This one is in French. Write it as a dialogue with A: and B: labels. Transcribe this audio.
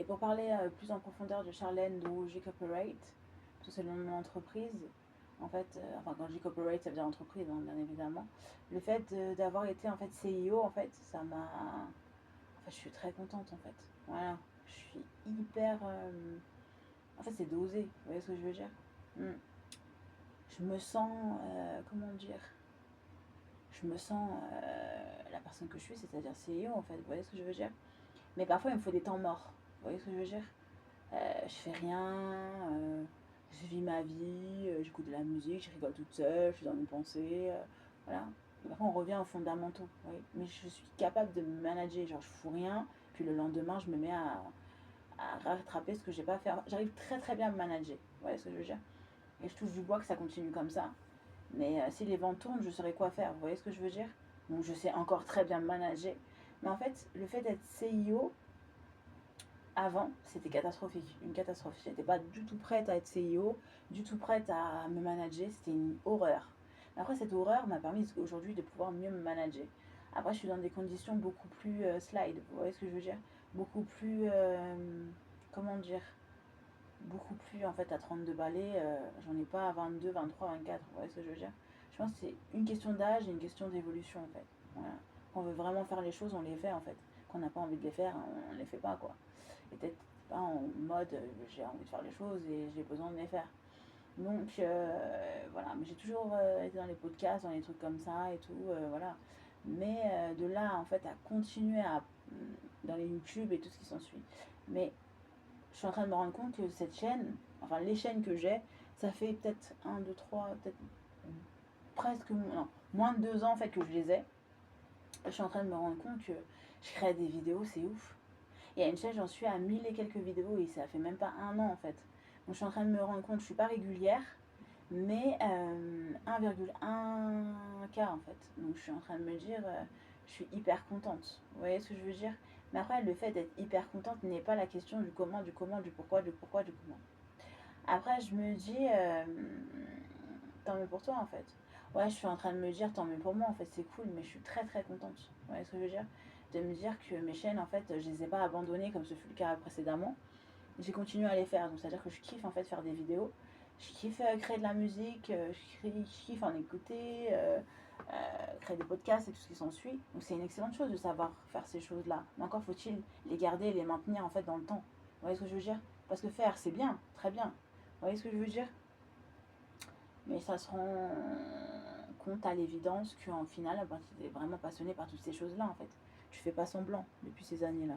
A: pour parler plus en profondeur de Charlène d'Ougy Corporate, parce que c'est le nom de mon entreprise. En fait, enfin quand je dis corporate, ça veut dire entreprise, hein, bien évidemment. Le fait d'avoir été en fait CIO, en fait, ça m'a. Enfin, je suis très contente en fait. Voilà, je suis hyper. En fait, c'est dosé. Vous voyez ce que je veux dire? Mm. Je me sens, comment dire? Je me sens la personne que je suis, c'est-à-dire CIO en fait. Vous voyez ce que je veux dire? Mais parfois, il me faut des temps morts. Vous voyez ce que je veux dire? Je fais rien, je vis ma vie, j'écoute de la musique, je rigole toute seule, je suis dans mes pensées, voilà. Et parfois on revient aux fondamentaux, oui. Mais je suis capable de me manager, genre je fous rien, puis le lendemain je me mets à rattraper ce que j'ai pas fait. J'arrive très très bien à me manager, vous voyez ce que je veux dire? Et je touche du bois que ça continue comme ça. Mais si les vents tournent, je saurais quoi faire, vous voyez ce que je veux dire? Donc je sais encore très bien me manager. Mais en fait, le fait d'être CIO, avant, c'était catastrophique, une catastrophe. J'étais pas du tout prête à être CIO, du tout prête à me manager, c'était une horreur. Mais après, cette horreur m'a permis aujourd'hui de pouvoir mieux me manager. Après, je suis dans des conditions beaucoup plus slide, vous voyez ce que je veux dire? Beaucoup plus, comment dire? Beaucoup plus, en fait, à 32 balais, j'en ai pas à 22, 23, 24, vous voyez ce que je veux dire? Je pense que c'est une question d'âge et une question d'évolution, en fait. Voilà. Quand on veut vraiment faire les choses, on les fait, en fait. Quand on n'a pas envie de les faire, on les fait pas, quoi. Et peut-être pas en mode j'ai envie de faire les choses et j'ai besoin de les faire. Donc voilà, mais j'ai toujours été dans les podcasts, dans les trucs comme ça et tout, voilà. Mais de là en fait à continuer à dans les YouTube et tout ce qui s'ensuit. Mais je suis en train de me rendre compte que cette chaîne, enfin les chaînes que j'ai, ça fait peut-être un 2 3 peut-être presque non, moins de 2 ans en fait que je les ai. Je suis en train de me rendre compte que je crée des vidéos, c'est ouf. Et à une chaîne, j'en suis à 1000 et quelques vidéos et ça fait même pas un an en fait. Donc je suis en train de me rendre compte, je suis pas régulière, mais 1,1K en fait. Donc je suis en train de me dire, je suis hyper contente. Vous voyez ce que je veux dire? Mais après, le fait d'être hyper contente n'est pas la question du comment, du comment, du pourquoi, du pourquoi, du comment. Après, je me dis, tant mieux pour toi en fait. Ouais, je suis en train de me dire, tant mieux pour moi en fait, c'est cool, mais je suis très très contente. Vous voyez ce que je veux dire? De me dire que mes chaînes en fait, je les ai pas abandonnées comme ce fut le cas précédemment. J'ai continué à les faire, donc c'est à dire que je kiffe en fait faire des vidéos. Je kiffe créer de la musique, je kiffe en écouter, créer des podcasts et tout ce qui s'ensuit. Donc c'est une excellente chose de savoir faire ces choses-là. Mais encore faut-il les garder et les maintenir en fait dans le temps. Vous voyez ce que je veux dire? Parce que faire c'est bien, très bien. Vous voyez ce que je veux dire? Mais ça se rend compte à l'évidence qu'en final, tu es vraiment passionné par toutes ces choses-là en fait. Tu fais pas semblant depuis ces années-là.